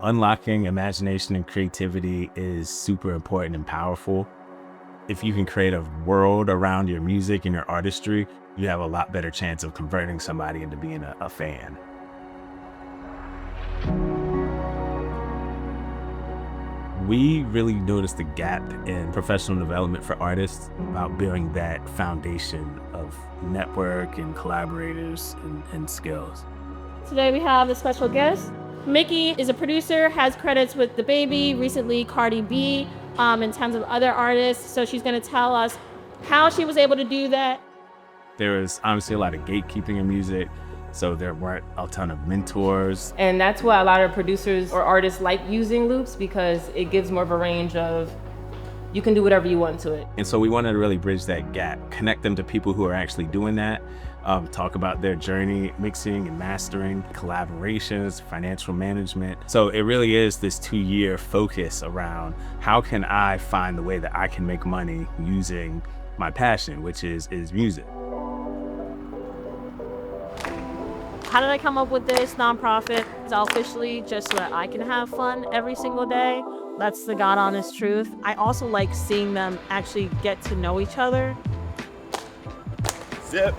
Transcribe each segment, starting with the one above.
Unlocking imagination and creativity is super important and powerful. If you can create a world around your music and your artistry, you have a lot better chance of converting somebody into being a fan. We really noticed a gap in professional development for artists about building that foundation of network and collaborators and skills. Today we have a special guest. Mickey is a producer, has credits with DaBaby, recently Cardi B, and tons of other artists. So she's gonna tell us how she was able to do that. There was honestly a lot of gatekeeping in music, so there weren't a ton of mentors. And that's why a lot of producers or artists like using loops, because it gives more of a range of, you can do whatever you want to it. And so we wanted to really bridge that gap, connect them to people who are actually doing that, talk about their journey, mixing and mastering, collaborations, financial management. So it really is this 2-year focus around how can I find the way that I can make money using my passion, which is music. How did I come up with this nonprofit? Selfishly, just so that I can have fun every single day. That's the God honest truth. I also like seeing them actually get to know each other. Zip.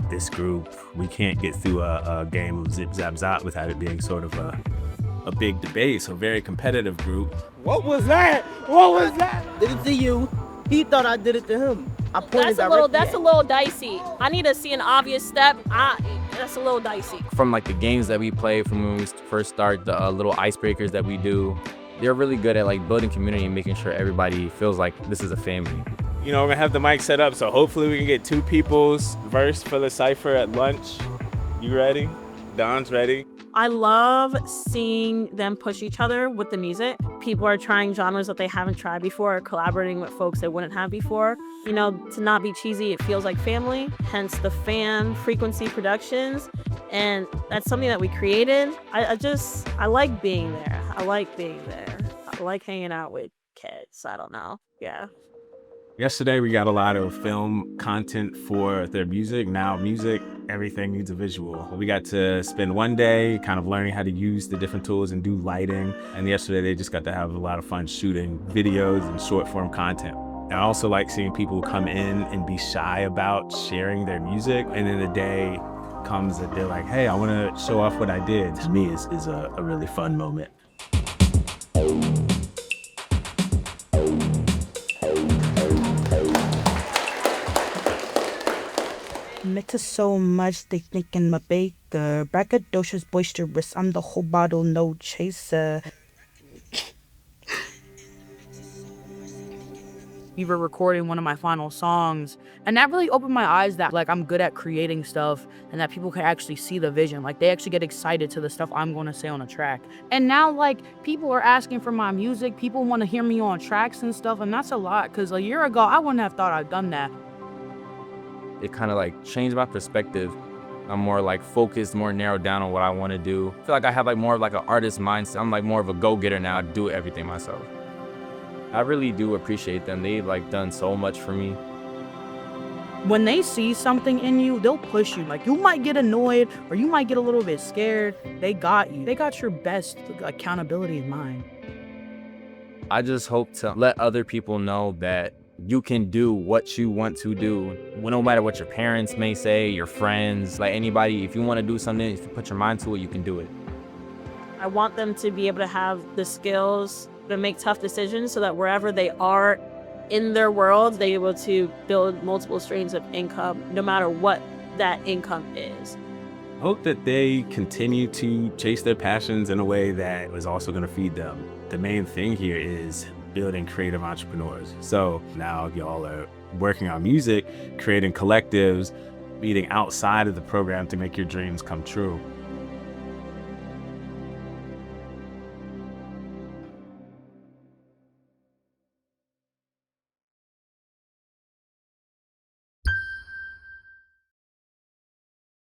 This group, we can't get through a game of zip zap zop without it being sort of a big debate. So very competitive group. What was that? What was that? Did it to you. He thought I did it to him. I pointed That's a little dicey. I need to see an obvious step. That's a little dicey. From like the games that we play from when we first start, the little icebreakers that we do, they're really good at like building community and making sure everybody feels like this is a family. You know, we're gonna have the mic set up, so hopefully we can get 2 people's verse for the cypher at lunch. You ready? Don's ready. I love seeing them push each other with the music. People are trying genres that they haven't tried before, or collaborating with folks they wouldn't have before. You know, to not be cheesy, it feels like family, hence the FamFrequency productions. And that's something that we created. I like being there. I like hanging out with kids. I don't know. Yeah. Yesterday, we got a lot of film content for their music. Now music, everything needs a visual. We got to spend one day kind of learning how to use the different tools and do lighting. And yesterday, they just got to have a lot of fun shooting videos and short form content. I also like seeing people come in and be shy about sharing their music. And then the day comes that they're like, hey, I want to show off what I did. To me, is a really fun moment. Matter so much they think I'm a baker. Braggadocious, boisterous, I'm the whole bottle, no chaser. We were recording one of my final songs, and that really opened my eyes that like I'm good at creating stuff and that people can actually see the vision. Like they actually get excited to the stuff I'm going to say on a track. And now like people are asking for my music. People want to hear me on tracks and stuff, and that's a lot because a year ago I wouldn't have thought I'd done that. It kind of like changed my perspective. I'm more like focused, more narrowed down on what I want to do. I feel like I have like more of like an artist mindset. I'm like more of a go-getter now. I do everything myself. I really do appreciate them. They've like done so much for me. When they see something in you, they'll push you. Like you might get annoyed or you might get a little bit scared. They got you. They got your best accountability in mind. I just hope to let other people know that you can do what you want to do. No matter what your parents may say, your friends, like anybody, if you want to do something, if you put your mind to it, you can do it. I want them to be able to have the skills to make tough decisions so that wherever they are in their world, they're able to build multiple streams of income, no matter what that income is. I hope that they continue to chase their passions in a way that is also going to feed them. The main thing here is building creative entrepreneurs. So now y'all are working on music, creating collectives, meeting outside of the program to make your dreams come true.